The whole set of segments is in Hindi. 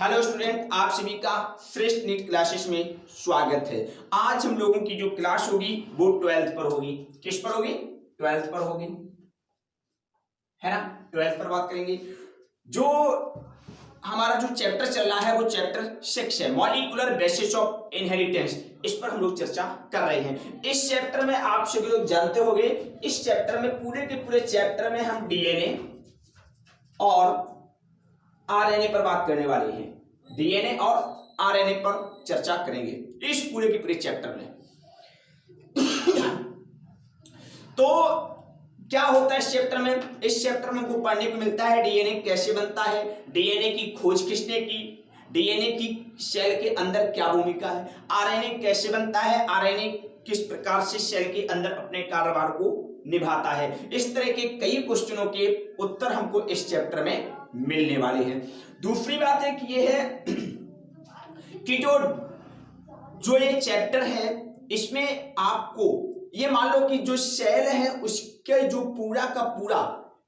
हेलो स्टूडेंट, आप सभी का श्रेष्ठ नीट क्लासेस में स्वागत है। आज हम लोगों की जो क्लास होगी वो 12th पर होगी। किस पर होगी? 12th पर होगी, है ना। 12th पर बात करेंगे। जो हमारा जो चैप्टर चल रहा है वो चैप्टर 6 है, मॉलिक्यूलर बेसिस ऑफ इनहेरिटेंस। इस पर हम लोग चर्चा कर रहे हैं। इस चैप्टर में आप सभी लोग जानते होंगे, इस चैप्टर में पूरे के पूरे चैप्टर में हम डीएनए और आरएनए पर बात करने वाले हैं। डीएनए और आरएनए पर चर्चा करेंगे इस पूरे के पूरे चैप्टर में। तो क्या होता है इस चैप्टर में? इस चैप्टर में हमको पढ़ने को मिलता है डीएनए कैसे बनता है, डीएनए की खोज किसने की, डीएनए की सेल के अंदर क्या भूमिका है, आरएनए कैसे बनता है, आरएनए किस प्रकार से सेल के अंदर अपने कार्यभार को निभाता है। इस तरह के कई क्वेश्चनों के उत्तर हमको इस चैप्टर में मिलने वाले हैं। दूसरी बात एक ये है कि जो ये चैप्टर है इसमें आपको ये मान लो कि जो सेल है उसके जो पूरा का पूरा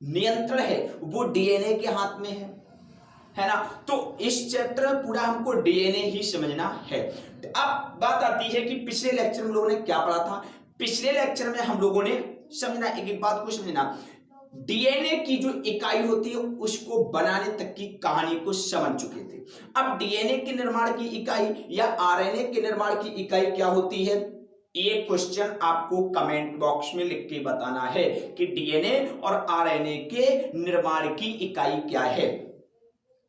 नियंत्रण है वो डीएनए के हाथ में है ना। तो इस चैप्टर में पूरा हमको डीएनए ही समझना है। अब बात आती है कि पिछले लेक्चर में हम लोगों ने क्या पढ़ा था। पिछले लेक्चर में हम लोगों ने समझना, एक एक बात को समझना, डीएनए की जो इकाई होती है उसको बनाने तक की कहानी को समझ चुके थे। अब डीएनए के निर्माण की इकाई या आरएनए के निर्माण की इकाई क्या होती है, ये क्वेश्चन आपको कमेंट बॉक्स में लिख के बताना है कि डीएनए और आरएनए के निर्माण की इकाई क्या है,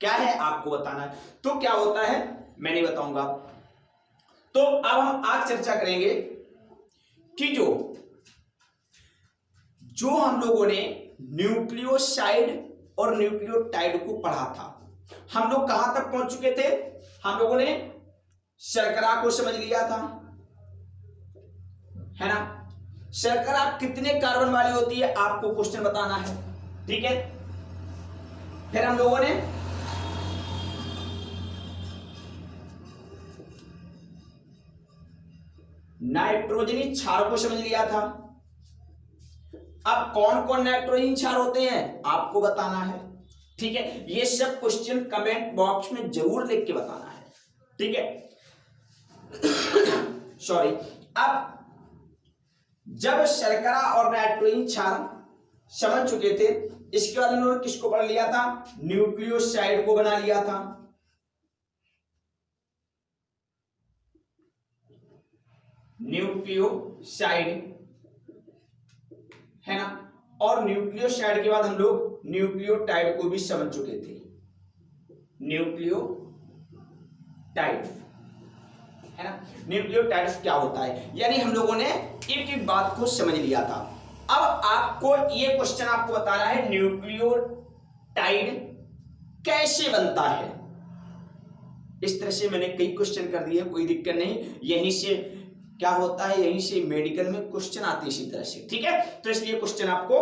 क्या है आपको बताना है। तो क्या होता है मैं नहीं बताऊंगा। तो अब हम आज चर्चा करेंगे कि जो हम लोगों ने न्यूक्लियोसाइड और न्यूक्लियोटाइड को पढ़ा था, हम लोग कहां तक पहुंच चुके थे। हम लोगों ने शर्करा को समझ लिया था, है ना। शर्करा कितने कार्बन वाली होती है आपको क्वेश्चन बताना है, ठीक है। फिर हम लोगों ने नाइट्रोजनी क्षार को समझ लिया था। अब कौन कौन नाइट्रोजन क्षार होते हैं आपको बताना है, ठीक है। ये सब क्वेश्चन कमेंट बॉक्स में जरूर लिख के बताना है, ठीक है। सॉरी। अब जब शर्करा और नाइट्रोजन क्षार समझ चुके थे, इसके बाद उन्होंने किसको पढ़ लिया था, न्यूक्लियोसाइड को बना लिया था। न्यूक्लियोसाइड, है ना। और न्यूक्लियोसाइड के बाद हम लोग न्यूक्लियोटाइड को भी समझ चुके थे। न्यूक्लियोटाइड, है ना। न्यूक्लियोटाइड क्या होता है, यानी हम लोगों ने एक एक बात को समझ लिया था। अब आपको ये क्वेश्चन आपको बताना है न्यूक्लियोटाइड कैसे बनता है। इस तरह से मैंने कई क्वेश्चन कर दिए, कोई दिक्कत नहीं। यहीं से क्या होता है, यहीं से मेडिकल में क्वेश्चन आते हैं इसी तरह से, ठीक है। तो इसलिए क्वेश्चन आपको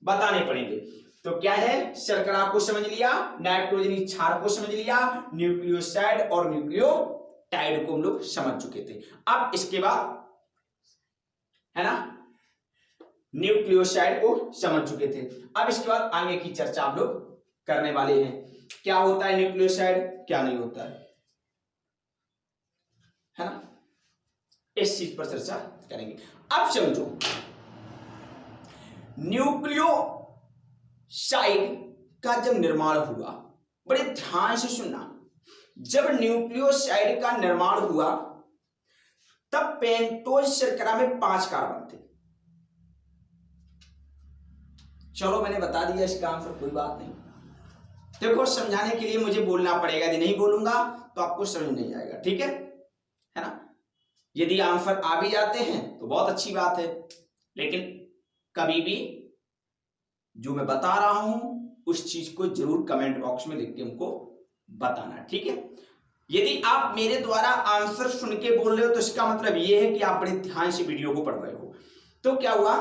बताने पड़ेंगे। तो क्या है, शर्करा को समझ लिया, नाइट्रोजनी क्षार को समझ लिया, न्यूक्लियोसाइड और न्यूक्लियोटाइड को हम लोग समझ चुके थे। अब इसके बाद, है ना, न्यूक्लियोसाइड को समझ चुके थे। अब इसके बाद आगे की चर्चा हम लोग करने वाले हैं। क्या होता है न्यूक्लियोसाइड, क्या नहीं होता है ना, इस चीज पर चर्चा करेंगे। अब समझो, न्यूक्लियोसाइड का जब निर्माण हुआ, बड़े ध्यान से सुनना, जब न्यूक्लियोसाइड का निर्माण हुआ तब पेंटोज शर्करा में 5 कार्बन थे। चलो मैंने बता दिया इसका आंसर, कोई बात नहीं। देखो समझाने के लिए मुझे बोलना पड़ेगा, यदि नहीं बोलूंगा तो आपको समझ नहीं आएगा, ठीक है ना। यदि आंसर आ भी जाते हैं तो बहुत अच्छी बात है, लेकिन कभी भी जो मैं बता रहा हूं उस चीज को जरूर कमेंट बॉक्स में लिख के हमको बताना, ठीक है। यदि आप मेरे द्वारा आंसर सुन के बोल रहे हो तो इसका मतलब यह है कि आप बड़े ध्यान से वीडियो को पढ़ रहे हो। तो क्या हुआ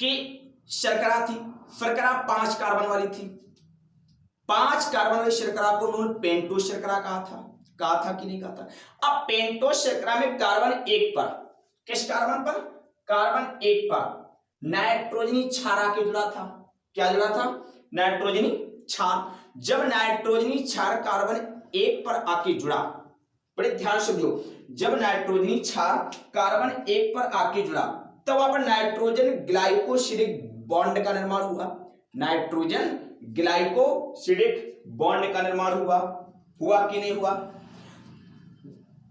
कि शर्करा थी, शर्करा 5 कार्बन वाली थी। 5 कार्बन वाली शर्करा को उन्होंने पेंटोज शर्करा कहा था कि नहीं कहा था। अब पेंटोज शर्करा में कार्बन 1 पर, किस कार्बन पर, कार्बन 1 पर नाइट्रोजनी क्षार आके जुड़ा था। क्या जुड़ा था, नाइट्रोजनी क्षार। जब नाइट्रोजनी क्षार कार्बन एक पर आके जुड़ा, बड़े ध्यान से समझो, जब नाइट्रोजनी क्षार कार्बन एक पर आके जुड़ा तब वहां पर नाइट्रोजन ग्लाइकोसिडिक बॉन्ड का निर्माण हुआ। नाइट्रोजन ग्लाइकोसिडिक बॉन्ड का निर्माण हुआ कि नहीं हुआ?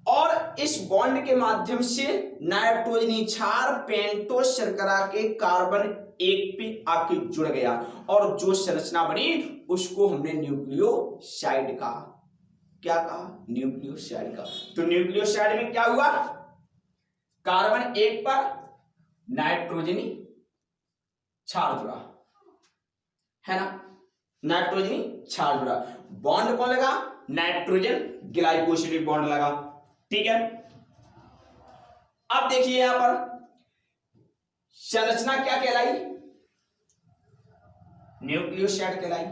और इस बॉन्ड के माध्यम से नाइट्रोजनी क्षार पेंटोस शर्करा के कार्बन एक पे आके जुड़ गया और जो संरचना बनी उसको हमने न्यूक्लियोसाइड कहा। क्या कहा? न्यूक्लियोसाइड कहा। तो न्यूक्लियोसाइड में क्या हुआ? कार्बन एक पर नाइट्रोजनी क्षार जुड़ा, है ना? नाइट्रोजनी क्षार जुड़ा, बॉन्ड कौन लगा? नाइट्रोजन ग्लाइकोसिडिक बॉन्ड लगा। ठीक है, अब देखिए यहां पर संरचना क्या कहलाई? न्यूक्लियोसाइड कहलाई।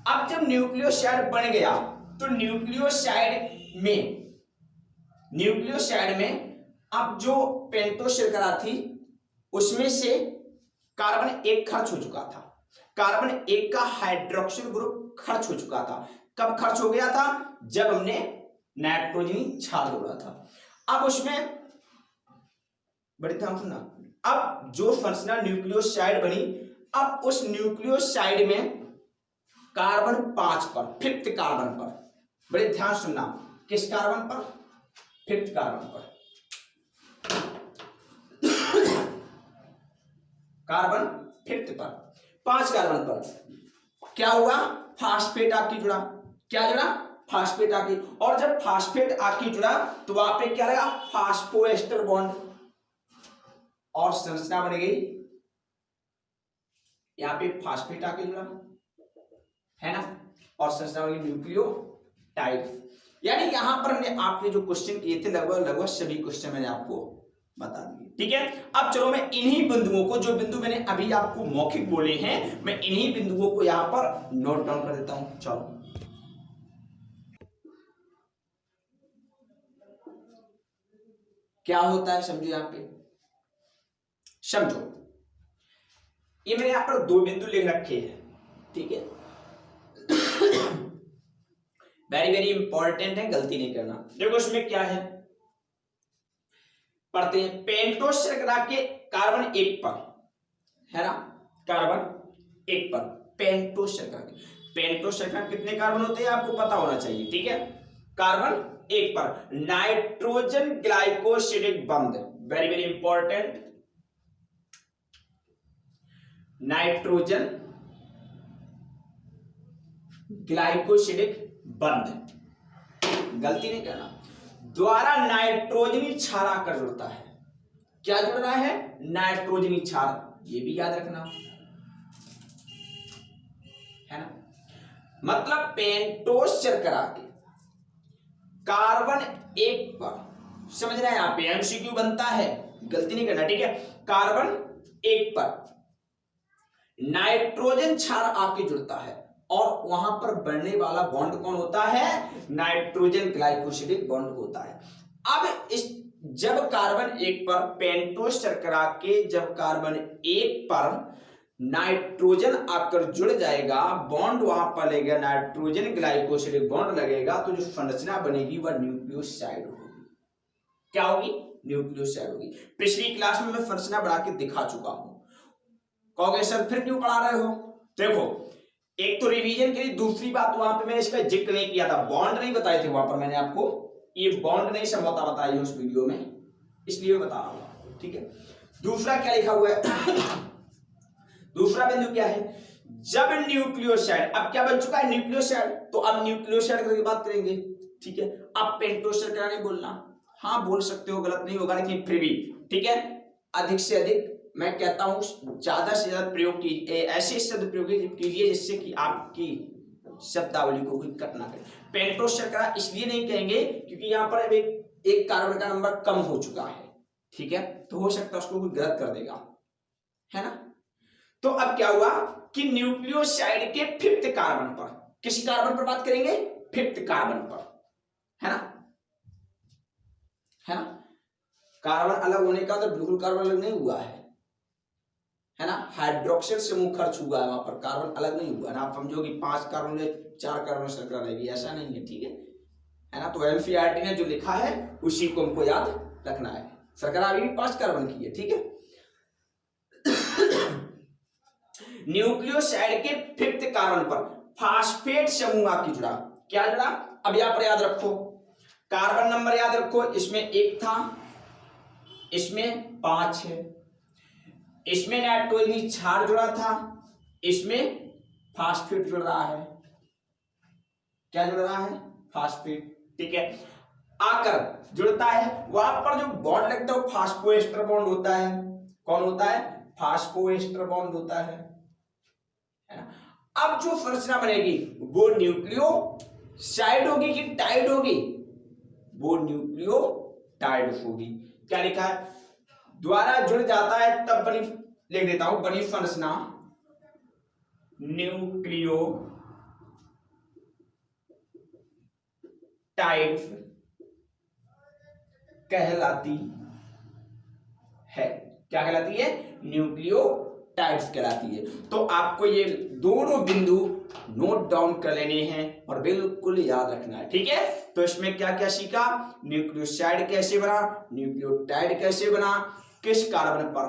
अब जब न्यूक्लियोसाइड बन गया तो न्यूक्लियोसाइड में अब जो पेंटोस शर्करा थी उसमें से कार्बन एक खर्च हो चुका था। कार्बन एक का हाइड्रोक्सिल ग्रुप खर्च हो चुका था। कब खर्च हो गया था? जब हमने नाइट्रोजनी क्षार जोड़ा था। अब उसमें बड़ी ध्यान सुनना, अब जो संरचना न्यूक्लियोसाइड बनी, अब उस न्यूक्लियोसाइड में कार्बन 5 पर, 5th कार्बन पर, बड़े ध्यान सुनना, किस कार्बन पर? 5th कार्बन पर। कार्बन 5th पर, 5 कार्बन पर क्या हुआ? फास्फेट आके जुड़ा। क्या जुड़ा? फास्फेट आके। और जब फास्फेट आके जुड़ा तो वहां पे क्या लगा? फास्फोएस्टर बॉन्ड, और संरचना बन गई, यहां पे फास्फेट आके जुड़ा, है ना, और संरचना बन गई न्यूक्लियोटाइड। यानी यहां पर हमने आपके जो क्वेश्चन किए थे लगभग सभी क्वेश्चन मैंने आपको बता दिए। ठीक है, अब चलो मैं इन्हीं बिंदुओं को, जो बिंदु मैंने अभी आपको मौखिक बोले हैं, मैं इन्हीं बिंदुओं को यहां पर नोट डाउन कर देता हूं। चलो क्या होता है समझो, यहां पे समझो, ये मैंने यहां पर 2 बिंदु लिख रखे हैं। ठीक है, वेरी वेरी इंपॉर्टेंट है, गलती नहीं करना। देखो इसमें क्या है, पढ़ते हैं। पेंटोस शर्करा के कार्बन 1 पर, है ना, कार्बन 1 पर पेंटोस शर्करा के, पेंटोस शर्करा में कितने कार्बन होते हैं आपको पता होना चाहिए। ठीक है, कार्बन 1 पर नाइट्रोजन ग्लाइकोसिडिक बंध, very very important, nitrogen glycosidic बंध, गलती नहीं करना, द्वारा नाइट्रोजनी क्षार आकर जुड़ता है। क्या जुड़ रहा है? नाइट्रोजनी क्षार, ये भी याद रखना, है ना। मतलब पेंटोस शर्करा के कार्बन 1 पर, समझ रहे हैं, यहां पे एमसीक्यू बनता है, गलती नहीं करना। ठीक है, कार्बन 1 पर नाइट्रोजन क्षार आके जुड़ता है और वहां पर बनने वाला बॉन्ड कौन होता है? नाइट्रोजन ग्लाइकोसिडिक बॉन्ड होता है। अब इस जब कार्बन 1 पर पेंटोस शर्करा के, जब कार्बन 1 पर नाइट्रोजन आकर जुड़ जाएगा, बॉन्ड वहां पर लगेगा, नाइट्रोजन ग्लाइकोसिडिक बॉन्ड लगेगा, तो जो संरचना बनेगी वह न्यूक्लियोसाइड होगी। क्या होगी? न्यूक्लियोसाइड होगी। पिछली क्लास में मैं संरचना बढ़ा के दिखा चुका हूं। कहोगे सर फिर क्यों पढ़ा रहे हो? देखो, एक तो रिवीजन के लिए, दूसरी बात वहां पे मैंने इसका जिक्र नहीं किया था, बॉन्ड नहीं बताए थे वहां पर मैंने आपको, ये बॉन्ड नहीं समझौता बताई उस वीडियो में, इसलिए बता रहा हूं। ठीक है, दूसरा क्या लिखा हुआ है? दूसरा बिंदु क्या है? जब न्यूक्लियोसाइड, अब क्या बन चुका है? न्यूक्लियोसाइड। तो अब न्यूक्लियोसाइड की बात करेंगे। ठीक है, अब पेंटोस शर्करा नहीं बोलना, हाँ बोल सकते हो, गलत नहीं होगा, लेकिन फिर भी ठीक है, अधिक से अधिक मैं कहता हूं ज्यादा से ज्यादा प्रयोग कीजिए, ऐसे शब्द प्रयोग कीजिए जिससे कि आपकी शब्दावली को कोई कट ना करे। पेंटोस शर्करा इसलिए नहीं कहेंगे क्योंकि यहां पर एक कार्बन का नंबर कम हो चुका है। ठीक है, तो हो सकता है उसको कोई गलत कर देगा, है ना। तो अब क्या हुआ कि न्यूक्लियोसाइड के 5th कार्बन पर, किसी कार्बन पर बात करेंगे? 5th कार्बन पर, है ना, है ना। कार्बन अलग होने का तो बिल्कुल कार्बन अलग नहीं हुआ है ना, हाइड्रोक्सिल समूह खर्च हुआ है वहां पर, कार्बन अलग नहीं हुआ है ना। आप समझो कि 5 कार्बन 4 कार्बन शर्करा रहेगी, ऐसा नहीं है, ठीक है ना। तो एनसीईआरटी ने जो लिखा है उसी को हमको याद रखना है। शर्करा अभी भी 5 कार्बन की है, ठीक है। न्यूक्लियोसाइड के 5th कार्बन पर फास्फेट समूह की जुड़ा, क्या जुड़ा, अब यहां पर याद रखो, कार्बन नंबर याद रखो, इसमें 1 था, इसमें 5 है, इसमें नाइट्रोजनी क्षार जुड़ा था, इसमें फास्फेट जुड़ रहा है, क्या जुड़ रहा है, फास्फेट, ठीक है। आकर जुड़ता है, वहां पर जो बॉन्ड लगता है वो फास्फोएस्टर बॉन्ड होता है। कौन होता है, फास्फोएस्टर बॉन्ड होता है ना। अब जो संरचना बनेगी वो न्यूक्लियोसाइड होगी कि टाइड होगी, वो न्यूक्लियोटाइड होगी। क्या लिखा है, द्वारा जुड़ जाता है तब बनी, लिख देता हूं, बनी संरचना न्यूक्लियोटाइड कहलाती है। क्या कहलाती है, न्यूक्लियोटाइड्स कहलाती है। तो आपको ये दोनों बिंदु नोट डाउन कर लेने हैं और बिल्कुल याद रखना है, ठीक है। तो इसमें क्या क्या सीखा, न्यूक्लियोसाइड कैसे बना, न्यूक्लियोटाइड कैसे बना, किस कार्बन पर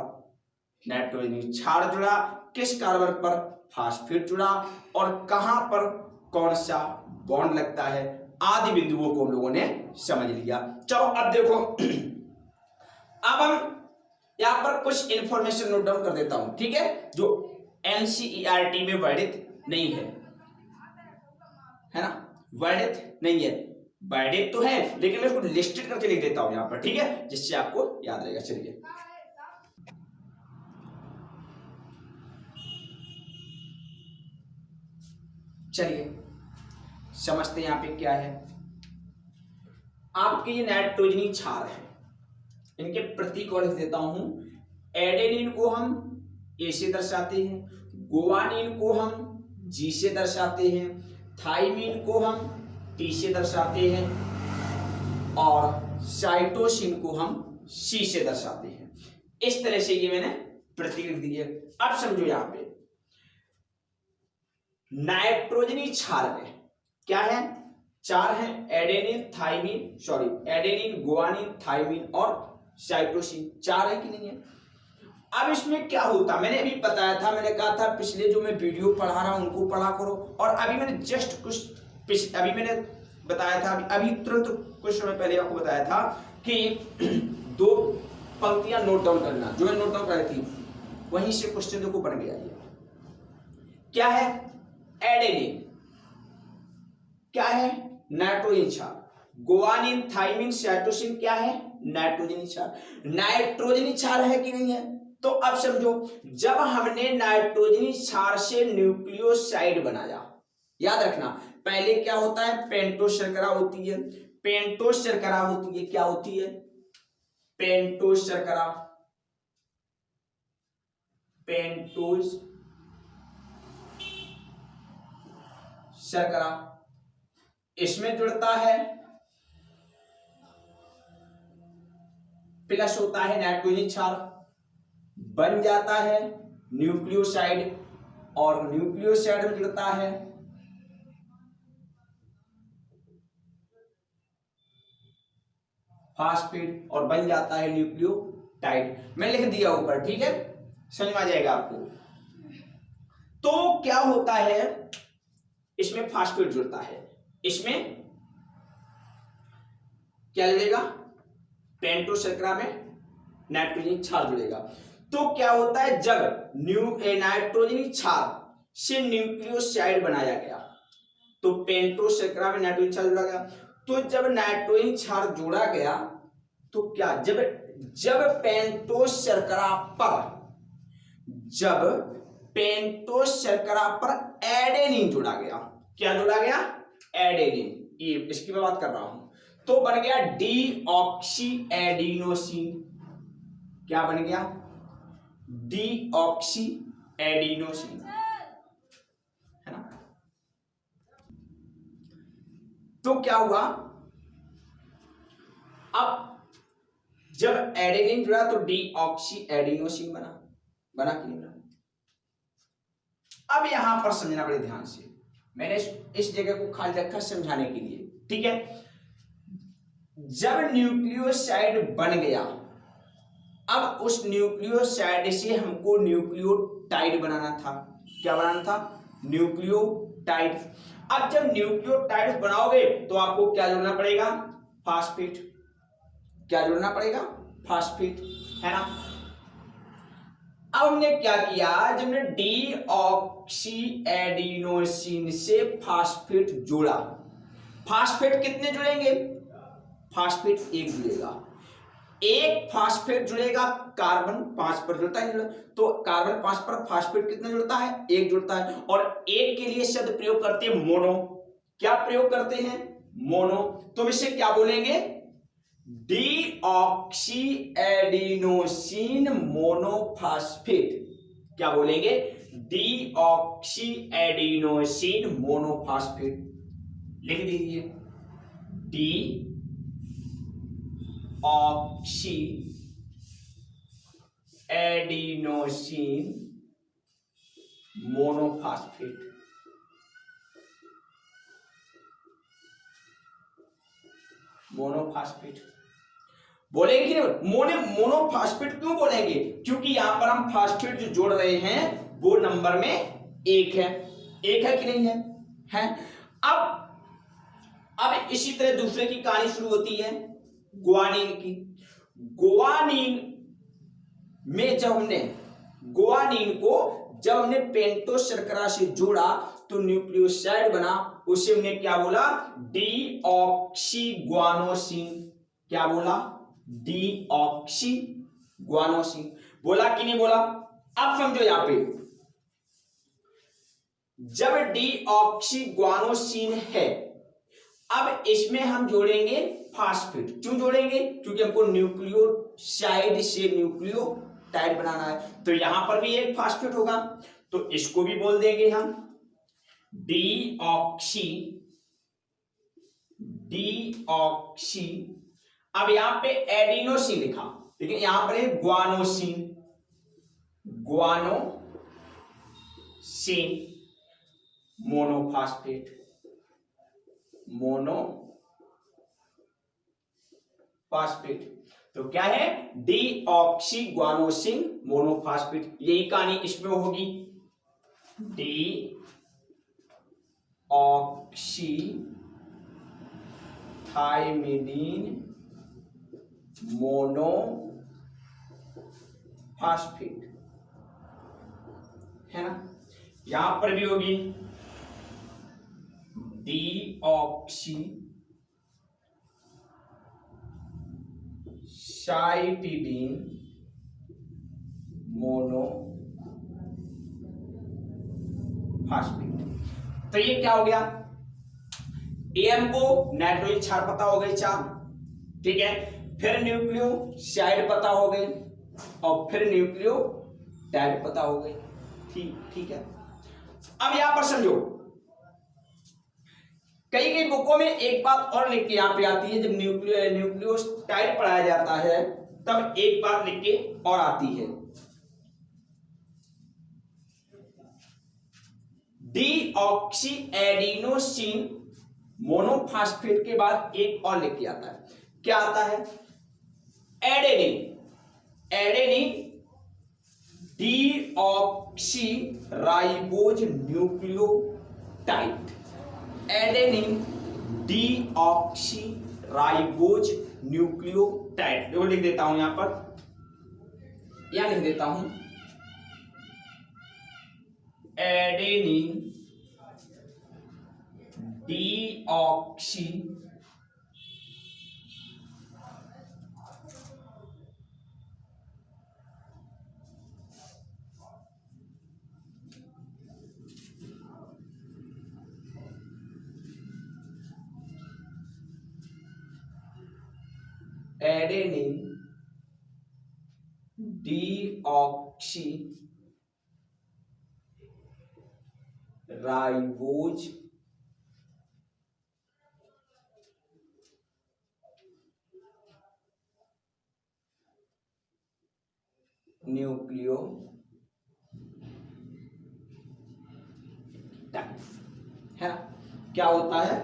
नाइट्रोजनी क्षार जुड़ा, किस कार्बन पर फास्फेट जुड़ा, और कहां पर कौन सा बॉन्ड लगता है, आदि बिंदुओं को हम लोगों ने समझ लिया। चलो अब देखो, अब हम यहां पर कुछ इंफॉर्मेशन नोट डाउन कर देता हूं, ठीक है, जो एनसीईआरटी में वर्णित नहीं है ना, वर्णित नहीं है, वर्णित तो है लेकिन मैं इसको लिस्टेड करके लिख देता हूं यहां पर, ठीक है, जिससे आपको याद रहेगा। चलिए समझते हैं यहां पे क्या है। आपके ये नाइट्रोजनी क्षार है, इनके प्रतीक और लिख देता हूं। एडेनिन को हम ए से दर्शाते हैं, गुआनिन को हम जी से दर्शाते हैं, थाइमिन को हम टी से दर्शाते हैं, और साइटोसिन को हम सी से दर्शाते हैं। इस तरह से ये मैंने प्रतीक लिख दिए। अब समझो यहां पे नाइट्रोजनी क्षार में क्या है, 4 है, adenine, thymine, sorry adenine, guanine, thymine और साइटोसिन, 4 है कि नहीं है। अब इसमें क्या होता, मैंने अभी बताया था, मैंने कहा था पिछले जो मैं वीडियो पढ़ा रहा हूं उनको पढ़ा करो, और अभी मैंने जस्ट कुछ अभी मैंने बताया था, अभी तुरंत कुछ समय पहले आपको बताया था कि 2 पंक्तियां नोट डाउन करना, जो मैंने नोट डाउन कराई थी वहीं से क्वेश्चन देखो बन गया। ये क्या है, एडेनिन, क्या है, नाइट्रोजन क्षार, गुआनिन, थाइमिन, साइटोसिन क्या है, नाइट्रोजनी क्षार। नाइट्रोजनी क्षार है कि नहीं है। तो अब समझो, जब हमने नाइट्रोजनी क्षार से न्यूक्लियोसाइड बनाया, याद रखना पहले क्या होता है, पेंटोस शर्करा होती है, पेंटोस शर्करा होती है, क्या होती है, पेंटोस शर्करा, पेंटोस शर्करा, इसमें जुड़ता है, प्लस होता है नाइट्रोजन क्षार, बन जाता है न्यूक्लियोसाइड, और न्यूक्लियोसाइड में जुड़ता है फास्फेट और बन जाता है न्यूक्लियोटाइड। मैं लिख दिया ऊपर, ठीक है, समझ में आ जाएगा आपको। तो क्या होता है, इसमें फास्फेट जुड़ता है, इसमें क्या लगेगा, पेंटोस शर्करा में नाइट्रोजन क्षार जुड़ेगा। तो क्या होता है, जब नाइट्रोजन क्षार से न्यूक्लियोसाइड बनाया गया तो पेंटोस शर्करा में नाइट्रोजन क्षार जुड़ा गया। तो जब नाइट्रोजन क्षार जोड़ा गया तो क्या, जब पेंटोस शर्करा पर एडेनिन जोड़ा गया, क्या जोड़ा गया, एडेनिन, ये इसकी मैं बात कर रहा हूं, तो बन गया डीऑक्सी एडिनोसिन। क्या बन गया, डीऑक्सी एडिनोसिन, है ना। तो क्या हुआ, अब जब एडेनिन जुड़ा तो डीऑक्सी एडिनोसिन बना कि नहीं बना। अब यहां पर समझना बड़े ध्यान से, मैंने इस जगह को खाली रखा समझाने के लिए, ठीक है। जब न्यूक्लियोसाइड बन गया, अब उस न्यूक्लियोसाइड से हमको न्यूक्लियोटाइड बनाना था। क्या बनाना था? न्यूक्लियोटाइड। अब जब न्यूक्लियोटाइड बनाओगे तो आपको क्या जोड़ना पड़ेगा? फास्फेट। क्या जोड़ना पड़ेगा? फास्फेट, है ना। अब हमने क्या किया, जब हमने डीऑक्सी एडिनोसिन से फास्फेट जोड़ा, फास्फेट कितने जुड़ेंगे? फास्फेट एक जुड़ेगा। एक फास्फेट जुड़ेगा, कार्बन 5 पर जुड़ता है, तो कार्बन 5 पर फास्फेट कितना जुड़ता है? एक जुड़ता है। और एक के लिए शब्द प्रयोग करते हैं मोनो। क्या प्रयोग करते हैं? मोनो। तो इसे क्या बोलेंगे? Deoxy adenosine monophosphate. क्या बोलेंगे? Deoxy adenosine monophosphate. लिख दीजिए, D oxy adenosine monophosphate. Monophosphate बोलेंगे कि नहीं? मोनोफास्फेट क्यों बोलेंगे? क्योंकि यहां पर हम फास्फेट जो जोड़ रहे हैं वो नंबर में एक है। एक है कि नहीं है? है। अब इसी तरह दूसरे की कहानी शुरू होती है गुआनिन की। गुआनिन में जब हमने गुआनिन को जब हमने पेंटोस शर्करा से जोड़ा तो न्यूक्लियोसाइड बना, उसे हमने क्या बोला? Deoxy guanosine. क्या बोला? Deoxy guanosine. बोला कि नहीं बोला? अब समझो यहां पे, जब डीऑक्सी ग्वानोसिन है, अब इसमें हम जोड़ेंगे फास्फेट। क्यों जोड़ेंगे? क्योंकि हमको न्यूक्लियोसाइड से न्यूक्लियोटाइड बनाना है, तो यहां पर भी एक फास्फेट होगा, तो इसको भी बोल देंगे हम डीऑक्सी। डीऑक्सी। अब यहां पे एडिनोसिन लिखा, लेकिन यहां पर है ग्वानोसिन। Guanosine monophosphate. मोनोफास्फेट। तो क्या है? Deoxy guanosine monophosphate. यही कहानी इसमें होगी, डीऑक्सी थाइमिडीन मोनोफास्फेट, है ना। यहां पर भी होगी डीऑक्सी साइटिडीन मोनोफास्फेट। तो ये क्या हो गया? एम को नाइट्रोजन क्षार पता हो गई 4, ठीक है। फिर न्यूक्लियोसाइड पता हो गई और फिर न्यूक्लियोटाइड पता हो गई, ठीक है। अब यहां पर समझो, कई कई बुकों में एक बात और लिख के यहां पे आती है, जब न्यूक्लियोटाइड पढ़ाया जाता है तब एक बात लिख के और आती है, डीऑक्सी एडिनोसिन मोनोफास्फेट के बाद एक और लिख के आता है। क्या आता है? Adenine. Adenine deoxy ribose nucleotide. Adenine deoxy ribose nucleotide. देखो लिख देता हूं यहां पर, या लिख देता हूं adenine deoxy adenine deoxy ribose nucleotide, है ना, क्या होता है,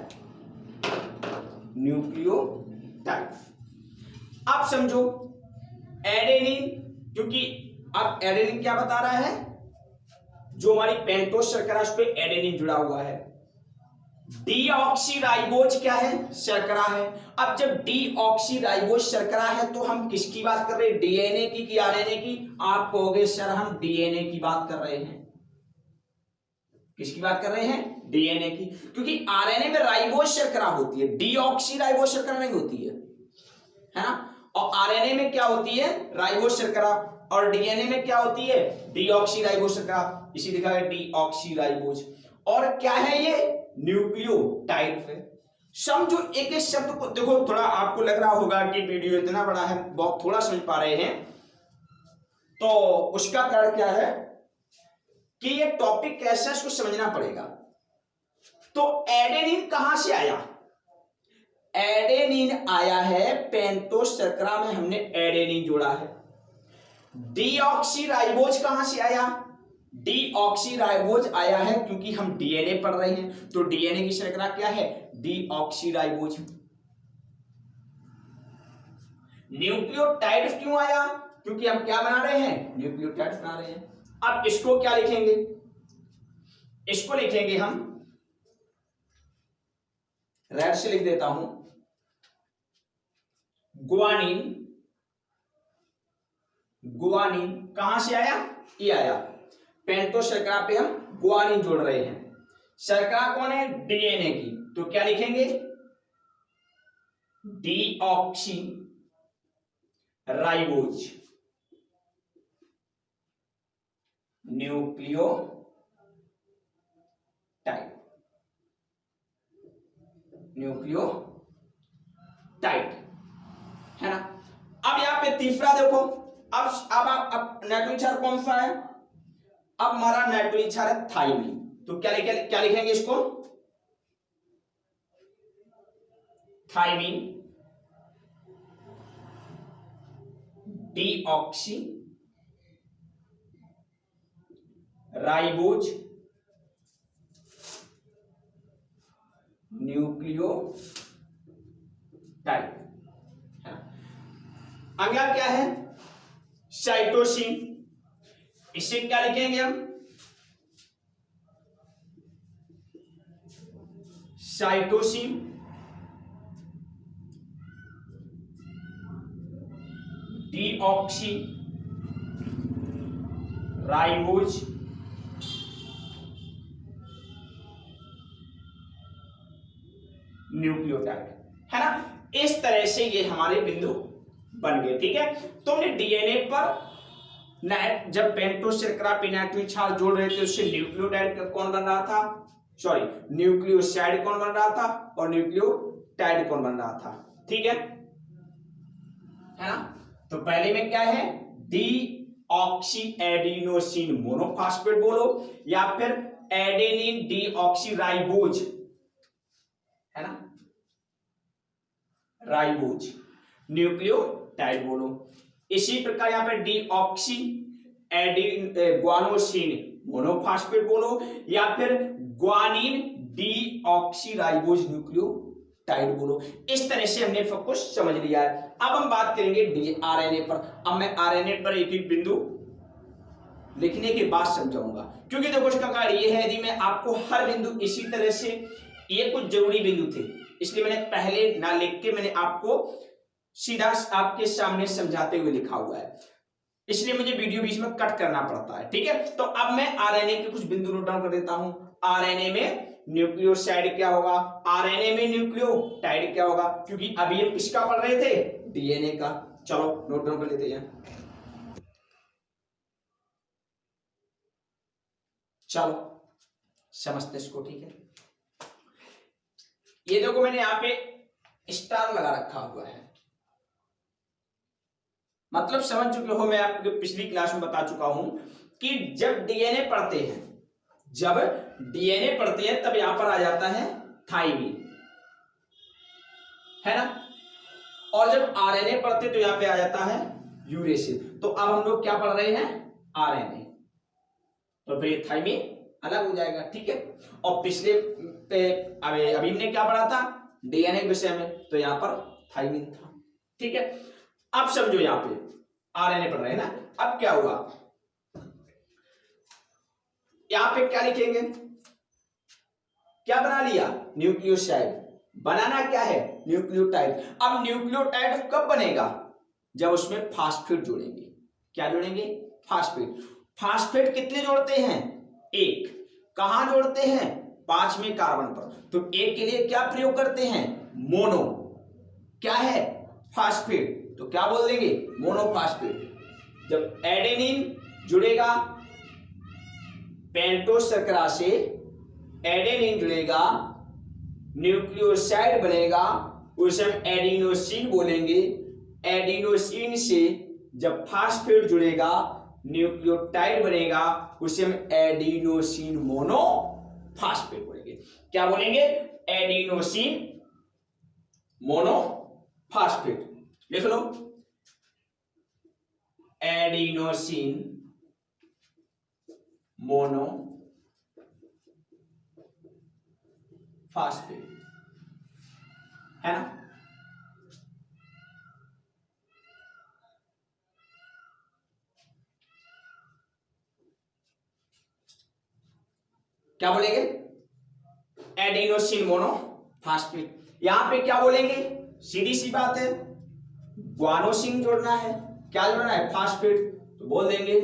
न्यूक्लियोटाइड। अब समझो एडेनिन, क्योंकि अब एडेनिन क्या बता रहा है, जो हमारी पेंटोस शर्करा उस पे एडेनिन जुड़ा हुआ है। डीऑक्सीराइबोज क्या है, शर्करा है। अब जब डीऑक्सीराइबोज शर्करा है तो हम किसकी बात कर रहे हैं, डीएनए की कि आरएनए की? आप कहोगे सर हम डीएनए की बात कर रहे हैं। किसकी बात कर रहे हैं, डीएनए की, क्योंकि आरएनए में राइबोज शर्करा होती है, डीऑक्सीराइबोज शर्करा नहीं होती है ना। और आरएनए में क्या होती है, राइबोज शर्करा, और डीएनए में क्या होती है, डीऑक्सीराइबोज शर्करा, इसी लिखा है डीऑक्सीराइबोज। और क्या है ये, न्यूक्लियोटाइड है। समझो एक एक शब्द को, देखो थोड़ा आपको लग रहा होगा कि वीडियो इतना बड़ा है, बहुत थोड़ा समझ पा रहे हैं, तो उसका कारण क्या है कि ये टॉपिक कैसा है इसको समझना पड़ेगा। तो एडेनिन कहां से आया, एडेनिन आया है पेंटोस शर्करा में, हमने एडेनिन जोड़ा है। डीऑक्सीराइबोज कहां से आया, डीऑक्सीराइबोज आया है क्योंकि हम डीएनए पढ़ रहे हैं, तो डीएनए की शर्करा क्या है, डीऑक्सीराइबोज। न्यूक्लियोटाइड क्यों आया, क्योंकि हम क्या बना रहे हैं, न्यूक्लियोटाइड बना रहे हैं। अब इसको क्या लिखेंगे, इसको लिखेंगे हम, रेड से लिख देता हूं, गुआनिन। गुआनिन कहां से आया, ये आया पेंटोस शर्करा पे हम गुआनिन जोड़ रहे हैं। शर्करा कौन है, डीएनए की, तो क्या लिखेंगे, डीऑक्सी राइबोज न्यूक्लियोटाइड, न्यूक्लियोटाइड है ना। अब यहां पे तीसरा देखो, अब नाइट्रोजन क्षार कौन सा है, अब हमारा नाइट्रोजन क्षार है थाइमिन, तो क्या लिखेंगे इसको, थाइमिन डीऑक्सी राइबोज न्यूक्लियोटाइड। अगला क्या है, साइटोसिन, इसे क्या लिखेंगे हम, साइटोसिन डीऑक्सी राइबोज न्यूक्लियोटाइड, है ना। इस तरह से ये हमारे बिंदु बन गए, ठीक है। तो हमने डीएनए पर जब पेंटोस शर्करा पे नाइट्रोजन क्षार जोड़ रहे थे, उससे न्यूक्लियोटाइड कौन बन रहा था, सॉरी न्यूक्लियोसाइड कौन बन रहा था, और न्यूक्लियोटाइड कौन बन रहा था, ठीक है ना। तो पहले में क्या है, डीऑक्सी एडिनोसिन मोनोफॉस्फेट बोलो, या फिर एडेनिन डीऑक्सीराइबोज, है ना, राइबोज न्यूक्लियोटाइड बोलो। इसी प्रकार यहां पे डीऑक्सी ग्वानोसिन मोनोफॉस्फेट बोलो, या फिर ग्वानिन डीऑक्सीराइबोज न्यूक्लियोटाइड बोलो। इस तरह से हमने सब कुछ समझ लिया है। अब हम बात करेंगे आरएनए पर। अब मैं आरएनए पर एक एक बिंदु लिखने के बाद समझाऊंगा, क्योंकि देखो इसका कारण ये है, यदि मैं आपको हर बिंदु इसी तरह से, ये कुछ जरूरी बिंदु थे इसलिए मैंने पहले ना लिख के मैंने आपको सीधा आपके सामने समझाते हुए लिखा हुआ है, इसलिए मुझे वीडियो बीच में कट करना पड़ता है, ठीक है। तो अब मैं आरएनए के कुछ बिंदु नोट डाउन कर देता हूं। आरएनए में न्यूक्लियोसाइड क्या होगा, आरएनए में न्यूक्लियोटाइड क्या होगा, क्योंकि अभी हम किसका पढ़ रहे थे, डीएनए का। चलो नोट डाउन कर लेते हैं, चलो समझते इसको, ठीक है। ये देखो मैंने यहां पे स्टार लगा रखा हुआ है, मतलब समझ चुके हो, मैं आपको पिछली क्लास में बता चुका हूं कि जब डीएनए पढ़ते हैं, जब डीएनए पढ़ते हैं तब यहां पर आ जाता है थाइमिन, है ना, और जब आरएनए पढ़ते तो यहां पे आ जाता है यूरेसिल। तो अब हम लोग क्या पढ़ रहे हैं, आरएनए, तो फिर थाइमिन अलग हो जाएगा, ठीक है। और पिछले अभी हमने क्या पढ़ा था डीएनए विषय में, तो यहाँ पर थाइमिन था। ठीक है, अब समझो यहाँ पे आरएनए पढ़ रहे हैं ना। अब क्या हुआ, यहाँ पे क्या लिखेंगे, क्या बना लिया, न्यूक्लियोसाइड। बनाना क्या है, न्यूक्लियोटाइड। अब न्यूक्लियोटाइड कब बनेगा, जब उसमें फास्फेट जोड़ेंगे। क्या जोड़ेंगे, फास्फेट। फास्फेट कितने जोड़ते हैं, एक। कहां जोड़ते हैं, 5वें कार्बन पर। तो एक के लिए क्या प्रयोग करते हैं, मोनो। क्या है, फास्फेट, तो क्या बोल देंगे, मोनोफास्फेट। जब एडेनिन जुड़ेगा पेंटोस शर्करा से, एडेनिन जुड़ेगा, न्यूक्लियोसाइड बनेगा, उसे हम एडिनोसिन बोलेंगे। एडिनोसिन से जब फास्फेट जुड़ेगा, न्यूक्लियोटाइड बनेगा, उसे हम एडिनोसिन मोनोफास्फेट बोलेंगे। क्या बोलेंगे, एडिनोसिन मोनोफास्फेट। लिख लो, एडिनोसिन मोनोफास्फेट, है ना। क्या बोलेंगे, एडिनोसिन मोनोफास्फेट। यहां पे क्या बोलेंगे, सीधी सी बात है, ग्वानोसिन जोड़ना है। क्या जोड़ना है, फास्फेट, तो बोल देंगे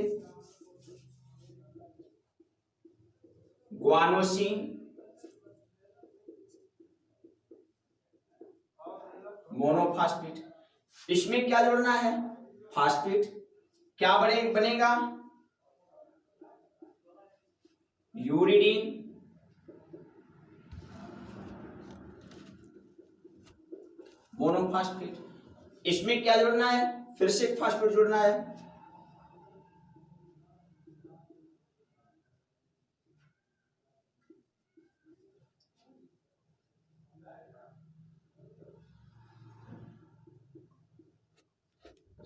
ग्वानोसिन मोनोफास्फेट। इसमें क्या जोड़ना है, फास्फेट। क्या बनेगा, यूरिडीन मोनोफास्फेट। इसमें क्या जोड़ना है, फिर से फास्फेट जोड़ना है,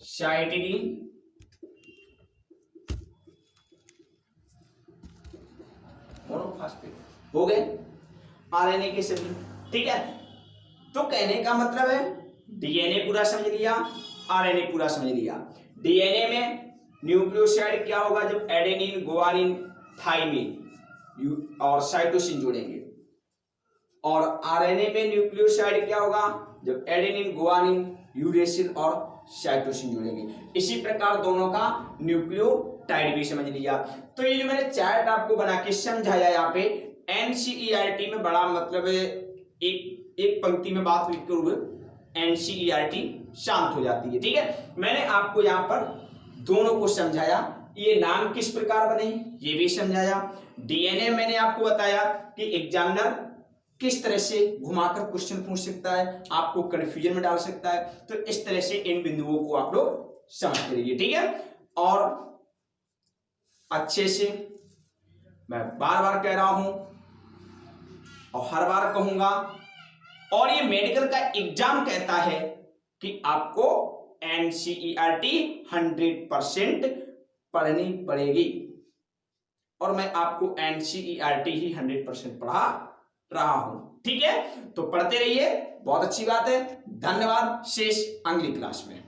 साइटिडीन मोनोफास्फेट। हो गए आरएनए के सभी। ठीक है, तो कहने का मतलब है डीएनए पूरा समझ लिया, आरएनए पूरा समझ लिया। डीएनए में न्यूक्लियोसाइड क्या होगा, जब एडेनिन, गुआनिन, थाइमिन और साइटोसिन जोड़ेंगे। और आरएनए में न्यूक्लियोसाइड क्या होगा, जब एडेनिन, गुआनिन, यूरेसिल और साइटोसिन जोड़ेंगे। इसी प्रकार दोनों का न्यूक्लियोटाइड भी समझ लिया। तो ये जो मैंने चार्ट आपको बना के समझाया, यहाँ पे एनसीईआरटी में बड़ा मतलब एक पंक्ति में बात लिखकर हुए एनसीईआरटी शांत हो जाती है। ठीक है, मैंने आपको यहाँ पर दोनों को समझाया, ये नाम किस प्रकार बने ये भी समझाया। डीएनए मैंने आपको बताया कि एग्जामिनर किस तरह से घुमाकर क्वेश्चन पूछ सकता है, आपको कंफ्यूजन में डाल सकता है। तो इस तरह से इन बिंदुओं को आप लोग समझते रहिए। ठीक है, और अच्छे से मैं बार बार कह रहा हूं और हर बार कहूंगा, और ये मेडिकल का एग्जाम कहता है कि आपको एनसीईआरटी 100% पढ़नी पड़ेगी, और मैं आपको एनसीईआरटी ही 100% पढ़ा रहा हूं। ठीक है, तो पढ़ते रहिए, बहुत अच्छी बात है। धन्यवाद, शेष अगली क्लास में।